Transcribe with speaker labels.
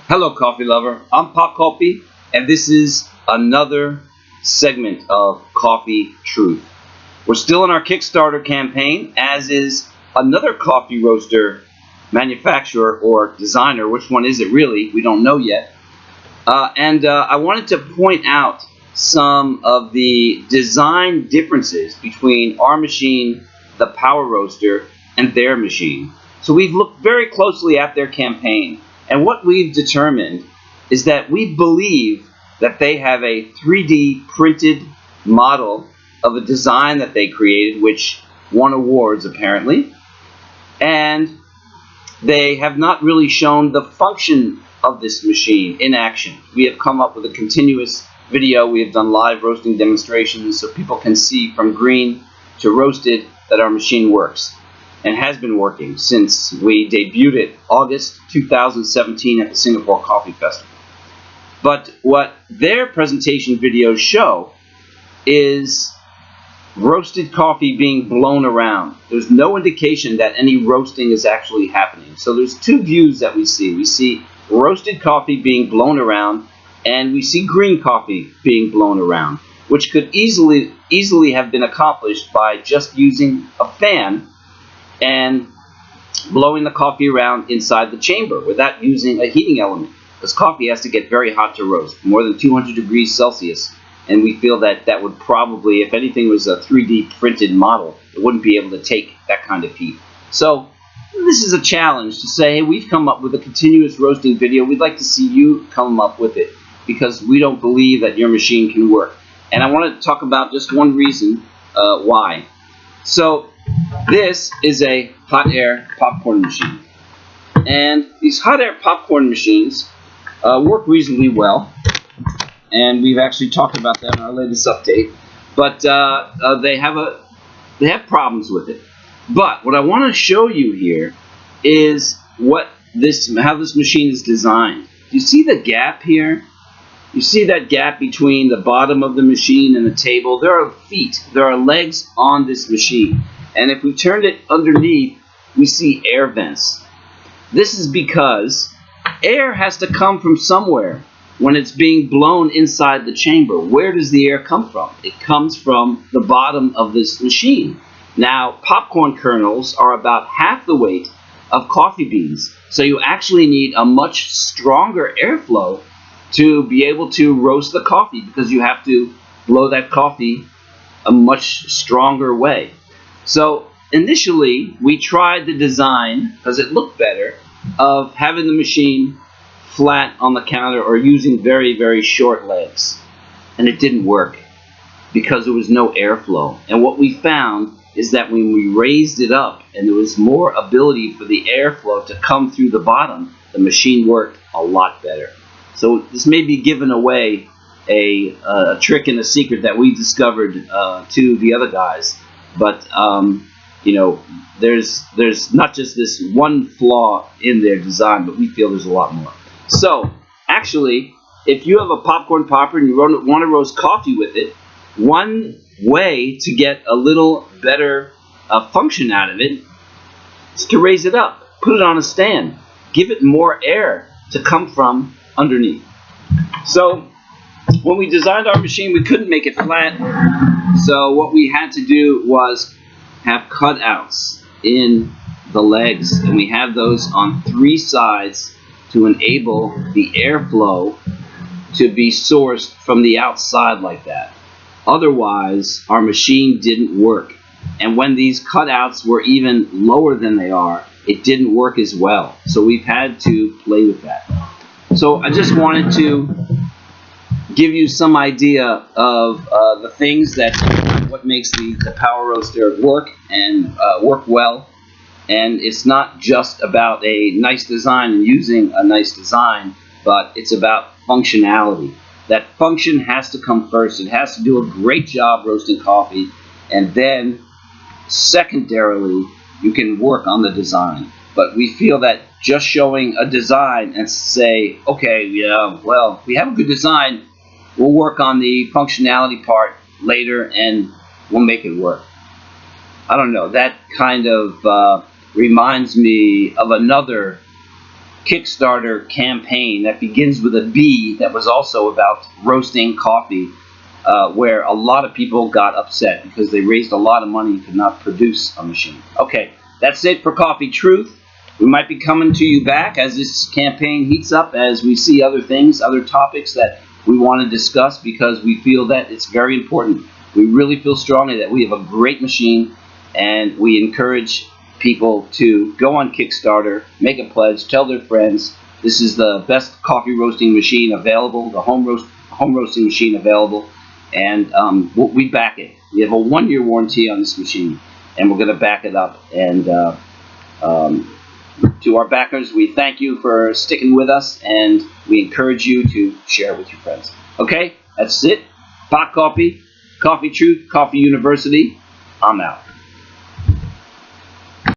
Speaker 1: Hello, coffee lover. I'm Pop Coffee, and this is another segment of Coffee Truth. We're still in our Kickstarter campaign, as is another coffee roaster manufacturer or designer. Which one is it really? We don't know yet. I wanted to point out some of the design differences between our machine, the Power Roaster, and their machine. So we've looked very closely at their campaign. And what we've determined is that we believe that they have a 3D printed model of a design that they created, which won awards apparently. And they have not really shown the function of this machine in action. We have come up with a continuous video. We have done live roasting demonstrations so people can see from green to roasted that our machine works. And has been working since we debuted it August 2017 at the Singapore Coffee Festival. But what their presentation videos show is roasted coffee being blown around. There's no indication that any roasting is actually happening. So there's two views that we see. We see roasted coffee being blown around, and we see green coffee being blown around, which could easily have been accomplished by just using a fan and blowing the coffee around inside the chamber without using a heating element, because coffee has to get very hot to roast, more than 200 degrees Celsius, and we feel that that would probably, if anything was a 3D printed model, it wouldn't be able to take that kind of heat. So this is a challenge to say, hey, we've come up with a continuous roasting video. We'd like to see you come up with it, because we don't believe that your machine can work. And I want to talk about just one reason why. So this is a hot air popcorn machine, and these hot air popcorn machines work reasonably well, and we've actually talked about that in our latest update. But they have problems with it. But what I want to show you here is how this machine is designed. You see the gap here? You see that gap between the bottom of the machine and the table? There are feet, there are legs on this machine. And if we turn it underneath, we see air vents. This is because air has to come from somewhere when it's being blown inside the chamber. Where does the air come from? It comes from the bottom of this machine. Now, popcorn kernels are about half the weight of coffee beans, so you actually need a much stronger airflow to be able to roast the coffee, because you have to blow that coffee a much stronger way. So initially we tried the design, because it looked better, of having the machine flat on the counter or using very, very short legs. And it didn't work because there was no airflow. And what we found is that when we raised it up and there was more ability for the airflow to come through the bottom, the machine worked a lot better. So this may be giving away a trick and a secret that we discovered to the other guys. But you know, there's not just this one flaw in their design, but we feel there's a lot more. So actually, if you have a popcorn popper and you want to roast coffee with it, one way to get a little better function out of it is to raise it up, put it on a stand, give it more air to come from underneath. So when we designed our machine, we couldn't make it flat. So what we had to do was have cutouts in the legs, and we have those on 3 sides to enable the airflow to be sourced from the outside like that. Otherwise, our machine didn't work. And when these cutouts were even lower than they are, it didn't work as well. So we've had to play with that. So I just wanted to give you some idea of the things that what makes the Power Roaster work and work well. And it's not just about a nice design and using a nice design, but it's about functionality. That function has to come first. It has to do a great job roasting coffee, and then secondarily you can work on the design. But we feel that just showing a design and say, okay, yeah, well, we have a good design, we'll work on the functionality part later and we'll make it work. I don't know, that kind of reminds me of another Kickstarter campaign that begins with a B that was also about roasting coffee, where a lot of people got upset because they raised a lot of money and could not produce a machine. Okay, that's it for Coffee Truth. We might be coming to you back as this campaign heats up, as we see other things, other topics that we want to discuss, because we feel that it's very important. We really feel strongly that we have a great machine, and we encourage people to go on Kickstarter, make a pledge, tell their friends. This is the best coffee roasting machine available, the home roasting machine available, and we back it. We have a 1-year warranty on this machine, and we're going to back it up. And to our backers, we thank you for sticking with us, and we encourage you to share with your friends. Okay, that's it. Pot Coffee, Coffee Truth, Coffee University. I'm out.